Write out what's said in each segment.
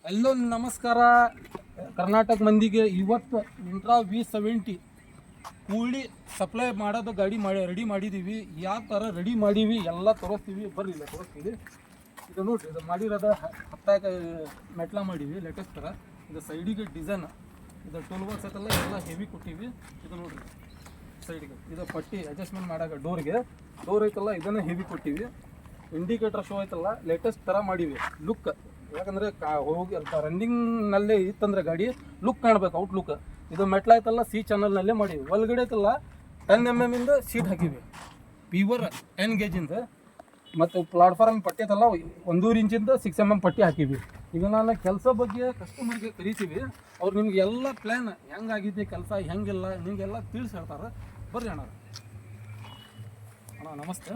ಎಲ್ಲೋ ನಮಸ್ಕಾರ ಕರ್ನಾಟಕ ಮಂದಿಗೆ. ಇವತ್ತು ಇಂಟ್ರಾ V70 ಕೂಳಿ ಸಪ್ಲೈ ಮಾಡೋದು ಗಾಡಿ ರೆಡಿ ಮಾಡಿದ್ದೀವಿ. ಯಾವ ಥರ ರೆಡಿ ಮಾಡೀವಿ ಎಲ್ಲ ತೋರಿಸ್ತೀವಿ, ಬರ್ರಿ ಇಲ್ಲ ತೋರಿಸ್ತೀವಿ. ಇದು ನೋಡ್ರಿ, ಇದು ಮಾಡಿರೋದ ಹತ್ತಾಗ ಮೆಟ್ಲ ಮಾಡೀವಿ ಲೇಟೆಸ್ಟ್ ಥರ. ಇದು ಸೈಡಿಗೆ ಡಿಸೈನ್, ಇದು ಟೂಲ್ ಬಾಕ್ಸ್ ಐತಲ್ಲ ಎಲ್ಲ ಹೆವಿ ಕೊಟ್ಟಿವಿ. ಇದು ನೋಡ್ರಿ ಸೈಡಿಗೆ ಇದು ಪಟ್ಟಿ ಅಡ್ಜಸ್ಟ್ಮೆಂಟ್ ಮಾಡಾಗ ಡೋರ್ ಐತಲ್ಲ ಇದನ್ನು ಹೆವಿ ಕೊಟ್ಟಿವಿ. ಇಂಡಿಕೇಟರ್ ಶೋ ಐತಲ್ಲ ಲೇಟೆಸ್ಟ್ ಥರ ಮಾಡೀವಿ ಲುಕ್. ಯಾಕಂದರೆ ಹೋಗಿ ರನ್ನಿಂಗ್ನಲ್ಲೇ ಇತ್ತಂದ್ರೆ ಗಾಡಿ ಲುಕ್ ಕಾಣಬೇಕು, ಔಟ್ ಲುಕ್. ಇದು ಮೆಟ್ಲ ಐತಲ್ಲ ಸಿ ಚಾನಲ್ನಲ್ಲೇ ಮಾಡೀವಿ. ಒಳಗಡೆ ಐತಲ್ಲ 10mm ಇಂದ ಸೀಟ್ ಹಾಕಿವಿ, ಪ್ಯೂರ್ 10 ಗೇಜಿಂದ. ಮತ್ತು ಪ್ಲಾಟ್ಫಾರ್ಮ್ ಪಟ್ಟಿ ಐತಲ್ಲ 1.5 ಇಂಚಿಂದ 6mm ಪಟ್ಟಿ ಹಾಕಿವಿ. ಈಗ ನಾನು ಕೆಲಸ ಬಗ್ಗೆ ಕಸ್ಟಮರ್ಗೆ ಕರಿತೀವಿ, ಅವ್ರು ನಿಮ್ಗೆ ಎಲ್ಲ ಪ್ಲ್ಯಾನ್ ಹೆಂಗಾಗಿದೆ ಕೆಲಸ ಹೆಂಗಿಲ್ಲ ನಿಮಗೆಲ್ಲ ತಿಳಿಸಿ ಹೇಳ್ತಾರೆ. ಬರ್ರಿ ಅಣ್ಣ. ಅಣ್ಣ ನಮಸ್ತೆ.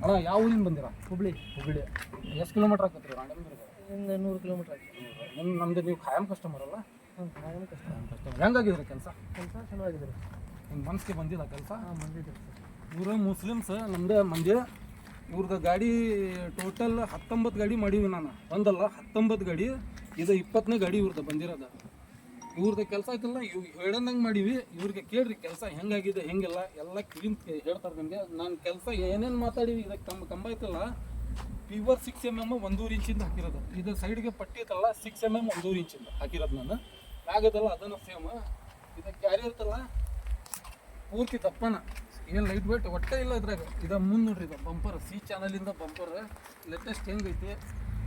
ಅಣ್ಣ ಯಾವ ಊರಿಂದ ಬಂದಿರಾ? ಹುಬ್ಳಿ. ಎಷ್ಟು ಕಿಲೋಮೀಟ್ರ್ ಆಗ್ತೈತೆ ರೀ ರಾಣೆಬೆನ್ನೂರಿಗೆ? 100 ಕಿಲೋಮೀಟ್ರ್ ಆಗಿದೆ. ನಮ್ಮದು ನೀವು ಖಾಯಂ ಕಸ್ಟಮರ್ ಅಲ್ಲ? ಖಾಯಂ ಕಸ್ಟಮರ್. ಹೆಂಗಾಗಿದ್ರೆ ಕೆಲಸ ಚೆನ್ನಾಗಿದೆ ರೀ. ನಿಮ್ಮ ಮನಸ್ಸಿಗೆ ಬಂದಿಲ್ಲ ಕೆಲಸ? ಬಂದಿದೆ ಸರ್. ಇವರು ಮುಸ್ಲಿಮ್ಸ್, ನಮ್ಮದೇ ಮಂದಿ. ಇವ್ರದ್ದು ಗಾಡಿ ಟೋಟಲ್ 19 ಗಾಡಿ ಮಾಡೀವಿ ನಾನು, ಒಂದಲ್ಲ 19 ಗಾಡಿ. ಇದು 20ನೇ ಗಾಡಿ ಇವ್ರದ್ದು ಬಂದಿರೋದು. ಇವ್ರದ್ದು ಕೆಲಸ ಐತಲ್ಲ ಇವ್ ಹೇಳಂದಂಗೆ ಮಾಡೀವಿ. ಇವ್ರಿಗೆ ಕೇಳ್ರಿ ಕೆಲಸ ಹೆಂಗಾಗಿದೆ ಹೆಂಗಿಲ್ಲ ಎಲ್ಲ ಕ್ಲೀನ್ ಹೇಳ್ತಾರೆ ನಿಮಗೆ. ನಾನು ಕೆಲಸ ಏನೇನು ಮಾತಾಡೀವಿ. ಇದಕ್ಕೆ ಕಂಬ ಐತಲ್ಲ ಪ್ಯೂರ್ 6mm 1.5 ಇಂಚಿಂದ ಹಾಕಿರೋದು. ಇದು ಸೈಡ್ಗೆ ಪಟ್ಟಿ ಐತಲ್ಲ 6mm 1.5 ಇಂಚಿಂದ ಹಾಕಿರೋದು ನಾನು. ಆಗದಲ್ಲ ಅದನ್ನು ಸೇಮ್. ಇದು ಕ್ಯಾರಿ ಇರ್ತಲ್ಲ ಪೂರ್ತಿ ದಪ್ಪನ, ಏನು ಲೈಟ್ ವೇಟ್ ಒಟ್ಟೆ ಇಲ್ಲ ಇದ್ರಾಗ. ಇದು ಮುಂದೆ ನೋಡ್ರಿ, ಇದು ಬಂಪರ್ ಸಿ ಚಾನಲಿಂದ ಬಂಪರ್ ಲೇಟೆಸ್ಟ್ ಹೆಂಗೈತಿ.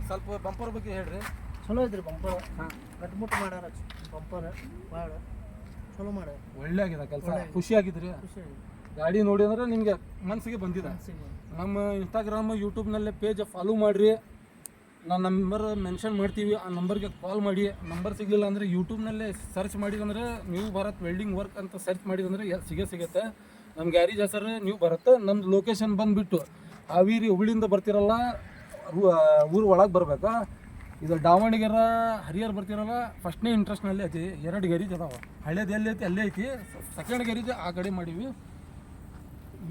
ಸ್ವಲ್ಪ ಬಂಪರ್ ಬಗ್ಗೆ ಹೇಳ್ರಿ. ಚಲೋ ಐತ್ರಿ ಬಂಪರ್. ಕಟ್ಬಿಟ್ಟು ಮಾಡ್ಯಾರ ಬಂಪರ್, ಭಾಳ ಚಲೋ ಮಾಡ್ಯಾರ. ಒಳ್ಳೆ ಆಗಿದೆ ಕೆಲಸ, ಖುಷಿ ಆಗಿದ್ರಿ. ಖುಷಿ ಆಗಿದೆ. ಗಾಡಿ ನೋಡಿ ಅಂದ್ರೆ ನಿಮಗೆ ಮನಸ್ಸಿಗೆ ಬಂದಿದೆ. ನಮ್ಮ ಇನ್ಸ್ಟಾಗ್ರಾಮ್ ಯೂಟ್ಯೂಬ್ನಲ್ಲೇ ಪೇಜ್ ಫಾಲೋ ಮಾಡಿರಿ. ನಾನು ನಂಬರ್ ಮೆನ್ಷನ್ ಮಾಡ್ತೀವಿ, ಆ ನಂಬರ್ಗೆ ಕಾಲ್ ಮಾಡಿ. ನಂಬರ್ ಸಿಗಲಿಲ್ಲ ಅಂದರೆ ಯೂಟ್ಯೂಬ್ನಲ್ಲೇ ಸರ್ಚ್ ಮಾಡಿದಂದ್ರೆ ನ್ಯೂ ಭಾರತ್ ವೆಲ್ಡಿಂಗ್ ವರ್ಕ್ ಅಂತ ಸರ್ಚ್ ಮಾಡಿದಂದ್ರೆ ಸಿಗುತ್ತೆ. ನಮ್ಮ ಗ್ಯಾರೇಜ್ ಹೆಸರು ನ್ಯೂ ಭಾರತ್. ನಮ್ಮದು ಲೊಕೇಶನ್ ಬಂದುಬಿಟ್ಟು ಹಾವೇರಿ ಹುಬ್ಳಿಯಿಂದ ಬರ್ತಿರಲ್ಲ ಊರು ಒಳಗೆ ಬರ್ಬೇಕಾ. ಇದು ದಾವಣಗೆರೆ ಹರಿಹರ್ ಬರ್ತಿರಲ್ಲ ಫಸ್ಟ್ನೇ ಇಂಟ್ರೆಸ್ಟ್ನಲ್ಲಿ ಐತಿ. 2 ಗ್ಯಾರೇಜ್ ಅದಾವೆ. ಹಳೇದು ಎಲ್ಲಿ ಐತಿ ಅಲ್ಲೇ ಐತಿ, ಸೆಕೆಂಡ್ ಗ್ಯಾರೇಜ್ ಆ ಕಡೆ ಮಾಡೀವಿ.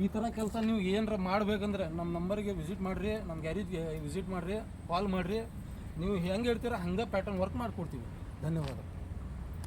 ಈ ಥರ ಕೆಲಸ ನೀವು ಏನರ ಮಾಡ್ಬೇಕಂದ್ರೆ ನಮ್ಮ ನಂಬರ್ಗೆ ವಿಸಿಟ್ ಮಾಡಿರಿ, ನಮ್ಮ ಗ್ಯಾರೇಜ್ಗೆ ವಿಸಿಟ್ ಮಾಡಿರಿ, ಕಾಲ್ ಮಾಡಿರಿ. ನೀವು ಹೆಂಗೆ ಹೇಳ್ತೀರ ಹಂಗೆ ಪ್ಯಾಟರ್ನ್ ವರ್ಕ್ ಮಾಡಿಕೊಡ್ತೀವಿ. ಧನ್ಯವಾದ.